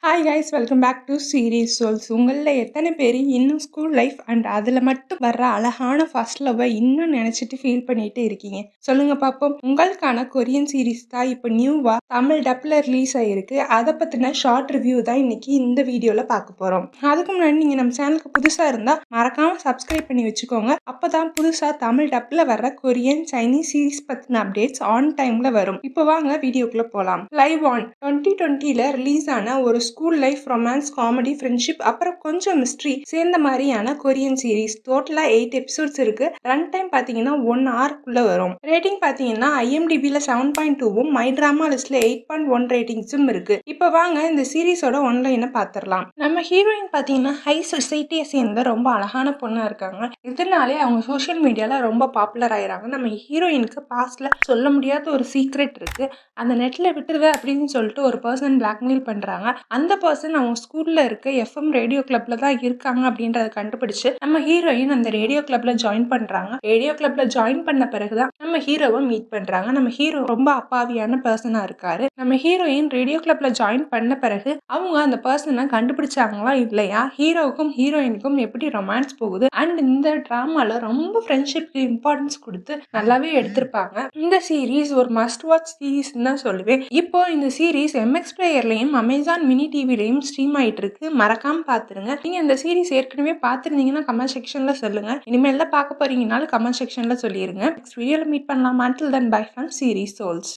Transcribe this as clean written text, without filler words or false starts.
Hi guys, welcome back to Series Souls. உங்களில் எத்தனை பேர் இன்னும் ஸ்கூல் லைஃப் அண்ட் அதில் மட்டும் வர்ற அழகான ஃபர்ஸ்ட் லவ்வை இன்னும் நினச்சிட்டு ஃபீல் பண்ணிட்டு இருக்கீங்க? சொல்லுங்க பார்ப்போம். உங்களுக்கான கொரியன் சீரீஸ் தான் இப்போ நியூவா தமிழ் டப்பில் ரிலீஸ் ஆகிருக்கு. அதை பற்றின ஷார்ட் ரிவ்யூ தான் இன்னைக்கு இந்த வீடியோவில் பார்க்க போகிறோம். அதுக்கு முன்னாடி நீங்கள் நம்ம சேனலுக்கு புதுசாக இருந்தால் மறக்காமல் சப்ஸ்கிரைப் பண்ணி வச்சுக்கோங்க. அப்போ தான் புதுசாக தமிழ் டப்பில் வர்ற கொரியன் சைனீஸ் சீரீஸ் பற்றின அப்டேட்ஸ் ஆன் டைமில் வரும். இப்போ வாங்க வீடியோக்குள்ளே போகலாம். லைவ் ஆன் 2020 ரிலீஸ் ஆன ஒரு school life, romance, comedy, friendship, அப்புறம் கொஞ்சம் மிஸ்ட்ரி சேர்ந்த மாதிரியான கொரியன் சீரீஸ். டோட்டலா 8 எபிசோட்ஸ் இருக்கு. ரன் டைம் பாத்தீங்கன்னா 1 ஹவர்க்குள்ள வரும். ரேட்டிங் பாத்தீங்கன்னா IMDbல 7.2வும் மை டிராமா லிஸ்ட்ல 8.1 ரேட்டிங்ஸும் இருக்கு. இப்ப வாங்க இந்த சீரீஸோட ஒன்லைனை பாத்திரலாம். நம்ம ஹீரோயின் பாத்தீங்கன்னா ஹை சொசைட்டியை சேர்ந்த ரொம்ப அழகான பொண்ணா இருக்காங்க. இதனாலே அவங்க சோஷியல் மீடியால ரொம்ப பாப்புலர் ஆயிராங்க. நம்ம ஹீரோயினுக்கு பாஸ்ட்ல சொல்ல முடியாத ஒரு சீக்ரெட் இருக்கு. அந்த நெட்ல விட்டுருவ அப்படின்னு சொல்லிட்டு ஒரு பர்சன் பிளாக்மெயில் பண்றாங்க. அந்த பர்சன் அவங்க ஸ்கூல்ல இருக்க எஃப்எம் ரேடியோ கிளப்ல தான் இருக்காங்க அப்படின்றத கண்டுபிடிச்சு நம்ம ஹீரோயின் அந்த ரேடியோ கிளப்ல ஜாயின் பண்றாங்க. ரேடியோ கிளப்ல ஜாயின் பண்ண பிறகுதான் நம்ம ஹீரோவை மீட் பண்றாங்க. நம்ம ஹீரோ ரொம்ப அப்பாவியான பர்சனா இருக்காரு. நம்ம ஹீரோயின் ரேடியோ கிளப்ல ஜாயின் பண்ண பிறகு அவங்க அந்த பர்சனை கண்டுபிடிச்சாங்களா இல்லையா, ஹீரோவுக்கும் ஹீரோயினுக்கும் எப்படி ரொமான்ஸ் போகுது, அண்ட் இந்த டிராமால ரொம்ப ஃப்ரெண்ட்ஷிப்க்கு இம்பார்ட்டன்ஸ் கொடுத்து நல்லாவே எடுத்திருப்பாங்க. இந்த சீரீஸ் ஒரு மஸ்ட் வாட்ச் சீரீஸ் தான் சொல்லுவேன். இப்போ இந்த சீரீஸ் MX பிளேயர்லயும் அமேசான் மினி டிவிலையும் ஸ்ட்ரீம் ஆயிட்டு இருக்கு. மறக்காம பாத்துருங்க. நீங்க இந்த சீரீஸ் ஏற்கனவே பாத்துருந்தீங்கன்னா கமெண்ட் செக்ஷன்ல சொல்லுங்க. இனிமேல் தான் பார்க்க போறீங்கனாலும் கமெண்ட் செக்ஷன்ல சொல்லிருங்க. நெக்ஸ்ட் வீடியோல மீட் பண்ணலாம். until then bye from Series souls.